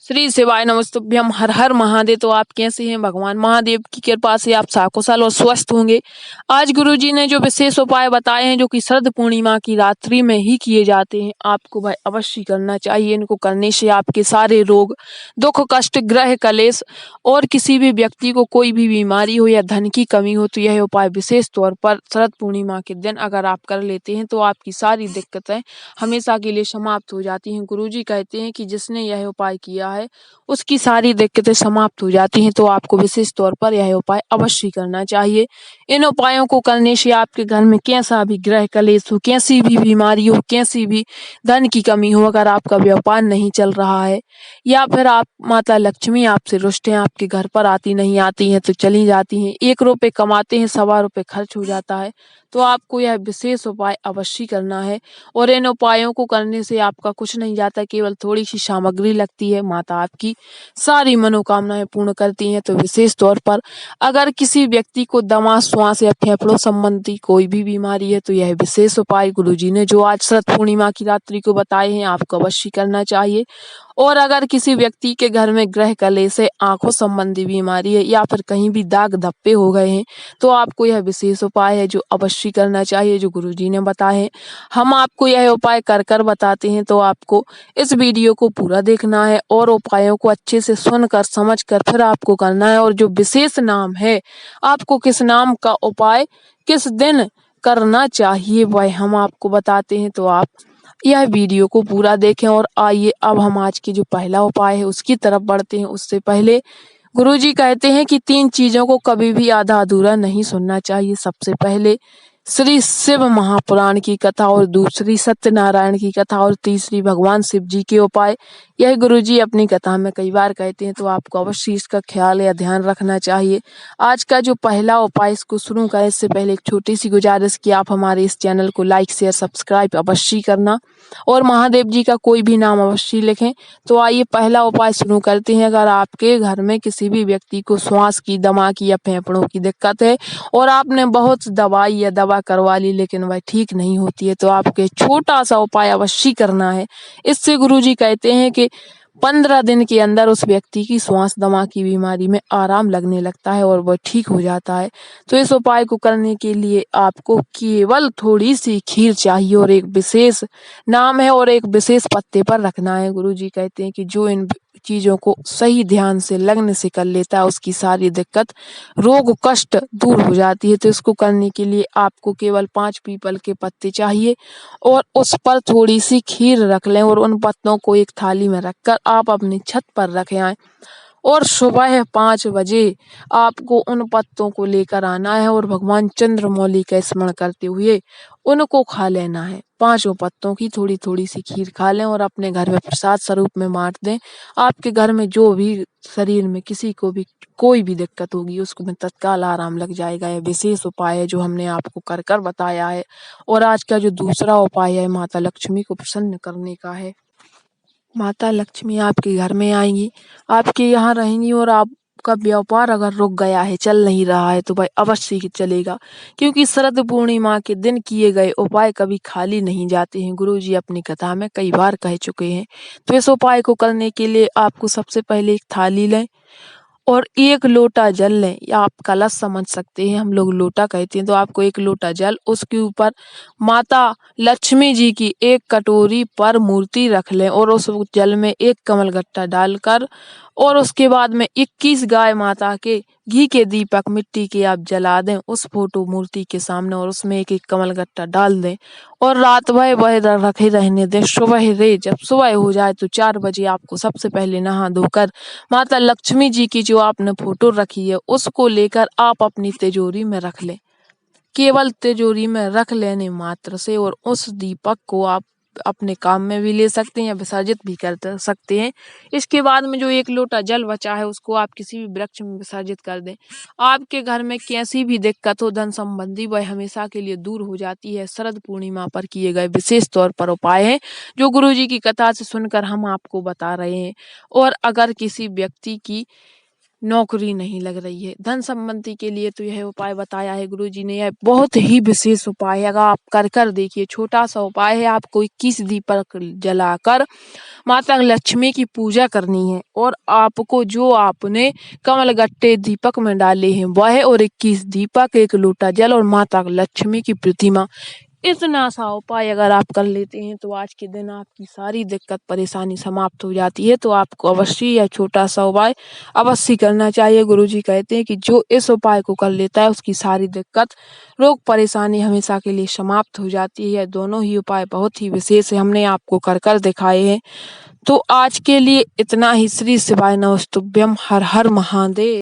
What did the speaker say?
श्री शिवाय नमस्तुभ्यम। हर हर महादेव। तो आप कैसे हैं? भगवान महादेव की कृपा से आप सकुशल और स्वस्थ होंगे। आज गुरुजी ने जो विशेष उपाय बताए हैं जो कि शरद पूर्णिमा की रात्रि में ही किए जाते हैं, आपको भाई अवश्य करना चाहिए। इनको करने से आपके सारे रोग, दुख, कष्ट, ग्रह कलेश और किसी भी व्यक्ति को कोई भी बीमारी हो या धन की कमी हो तो यह उपाय विशेष तौर पर शरद पूर्णिमा के दिन अगर आप कर लेते हैं तो आपकी सारी दिक्कतें हमेशा के लिए समाप्त हो जाती हैं। गुरुजी कहते हैं कि जिसने यह उपाय किया है उसकी सारी दिक्कतें समाप्त हो जाती हैं। तो आपको विशेष तौर पर यह उपाय अवश्य करना चाहिए। इन उपायों को करने से आपके घर में कैसा भी ग्रह कलेश हो, कैसी भी बीमारी हो, कैसी भी धन की कमी हो, अगर आपका व्यापार नहीं चल रहा है या फिर आप माता लक्ष्मी आपसे रुष्ट हैं, आपके घर पर आती नहीं आती हैं तो चली जाती हैं, 1 रुपए कमाते हैं 1.25 रुपए खर्च हो जाता है, तो आपको यह विशेष उपाय अवश्य करना है। और इन उपायों को करने से आपका कुछ नहीं जाता, केवल थोड़ी सी सामग्री लगती है, माता आपकी सारी मनोकामनाएं पूर्ण करती हैं। तो विशेष तौर पर अगर किसी व्यक्ति को दमा, श्वास या फेफड़ों संबंधी कोई भी बीमारी है तो यह विशेष उपाय गुरुजी ने जो आज शरद पूर्णिमा की रात्रि को बताए हैं आपको अवश्य करना चाहिए। और अगर किसी व्यक्ति के घर में ग्रह कलेश है, आंखों संबंधी बीमारी है या फिर कहीं भी दाग धब्बे हो गए हैं तो आपको यह विशेष उपाय है जो अवश्य करना चाहिए जो गुरुजी ने बताए हैं। हम आपको यह उपाय कर कर बताते हैं, तो आपको इस वीडियो को पूरा देखना है और उपायों को अच्छे से सुनकर समझकर फिर आपको करना है। और जो विशेष नाम है, आपको किस नाम का उपाय किस दिन करना चाहिए वह हम आपको बताते हैं, तो आप यह वीडियो को पूरा देखें। और आइए अब हम आज की जो पहला उपाय है उसकी तरफ बढ़ते हैं। उससे पहले गुरुजी कहते हैं कि 3 चीजों को कभी भी आधा अधूरा नहीं सुनना चाहिए। सबसे पहले श्री शिव महापुराण की कथा, और दूसरी सत्यनारायण की कथा, और तीसरी भगवान शिव जी के उपाय। यह गुरुजी अपनी कथा में कई बार कहते हैं, तो आपको अवश्य इसका ख्याल या ध्यान रखना चाहिए। आज का जो पहला उपाय इसको शुरू करें इससे पहले एक छोटी सी गुजारिश कि आप हमारे इस चैनल को लाइक शेयर सब्सक्राइब अवश्य करना और महादेव जी का कोई भी नाम अवश्य लिखें। तो आइए पहला उपाय शुरू करते हैं। अगर आपके घर में किसी भी व्यक्ति को श्वास की, दमा की या फेफड़ों की दिक्कत है और आपने बहुत दवाई या दवा करवा ली लेकिन वह ठीक नहीं होती है, तो आपको एक छोटा सा उपाय अवश्य करना है। इससे गुरुजी कहते हैं कि 15 दिन के अंदर उस व्यक्ति की श्वास दमा की बीमारी में आराम लगने लगता है और वह ठीक हो जाता है। तो इस उपाय को करने के लिए आपको केवल थोड़ी सी खीर चाहिए और एक विशेष नाम है और एक विशेष पत्ते पर रखना है। गुरुजी कहते हैं कि जो इन चीजों को सही ध्यान से लगन से कर लेता है उसकी सारी दिक्कत, रोग, कष्ट दूर हो जाती है। तो इसको करने के लिए आपको केवल 5 पीपल के पत्ते चाहिए और उस पर थोड़ी सी खीर रख लें और उन पत्तों को एक थाली में रखकर आप अपनी छत पर रखे आए और सुबह 5 बजे आपको उन पत्तों को लेकर आना है और भगवान चंद्रमौली का स्मरण करते हुए उनको खा लेना है। 5 पत्तों की थोड़ी थोड़ी सी खीर खा लें और अपने घर में प्रसाद स्वरूप में बांट दें। आपके घर में जो भी शरीर में किसी को भी कोई भी दिक्कत होगी उसको में तत्काल आराम लग जाएगा। यह विशेष उपाय है जो हमने आपको कर कर बताया है। और आज का जो दूसरा उपाय है माता लक्ष्मी को प्रसन्न करने का है। माता लक्ष्मी आपके घर में आएंगी, आपके यहाँ रहेंगी और आपका व्यापार अगर रुक गया है, चल नहीं रहा है तो भाई अवश्य ही चलेगा, क्योंकि शरद पूर्णिमा के दिन किए गए उपाय कभी खाली नहीं जाते हैं। गुरुजी अपनी कथा में कई बार कह चुके हैं। तो इस उपाय को करने के लिए आपको सबसे पहले एक थाली लें और 1 लोटा जल लें, या आप कलश समझ सकते हैं, हम लोग लोटा कहते हैं। तो आपको 1 लोटा जल, उसके ऊपर माता लक्ष्मी जी की 1 कटोरी पर मूर्ति रख लें और उस जल में 1 कमलगट्टा डालकर और उसके बाद में 21 गाय माता के घी के दीपक मिट्टी के आप जला दें उस फोटो मूर्ति के सामने और उसमें 1-1 कमलगट्टा डाल दें और रात भर वह रखे रहने दें। सुबह रे जब सुबह हो जाए तो 4 बजे आपको सबसे पहले नहा धोकर माता लक्ष्मी जी की जो आपने फोटो रखी है उसको लेकर आप अपनी तिजोरी में रख लें। केवल तिजोरी में रख लेने मात्र से और उस दीपक को आप अपने काम में भी ले सकते हैं या विसर्जित भी कर सकते हैं। इसके बाद में जो 1 लोटा जल बचा है उसको आप किसी भी वृक्ष में विसर्जित कर दें। आपके घर में कैसी भी दिक्कत हो धन संबंधी वह हमेशा के लिए दूर हो जाती है। शरद पूर्णिमा पर किए गए विशेष तौर पर उपाय है जो गुरुजी की कथा से सुनकर हम आपको बता रहे हैं। और अगर किसी व्यक्ति की नौकरी नहीं लग रही है। धन संबंधी के लिए तो यह उपाय बताया है गुरुजी ने, यह बहुत ही विशेष उपाय है। अगर आप कर देखिए, छोटा सा उपाय है, आपको 21 दीपक जलाकर माता लक्ष्मी की पूजा करनी है और आपको जो आपने कमलगट्टे दीपक में डाले हैं वह और 21 दीपक, 1 लोटा जल और माता लक्ष्मी की प्रतिमा, इतना सा उपाय अगर आप कर लेते हैं तो आज के दिन आपकी सारी दिक्कत परेशानी समाप्त हो जाती है। तो आपको अवश्य यह छोटा सा उपाय अवश्य करना चाहिए। गुरुजी कहते हैं कि जो इस उपाय को कर लेता है उसकी सारी दिक्कत, रोग परेशानी हमेशा के लिए समाप्त हो जाती है। यह दोनों ही उपाय बहुत ही विशेष है, हमने आपको कर दिखाए हैं। तो आज के लिए इतना ही। श्री शिवाय नमस्तुभ्यम। हर हर महादेव।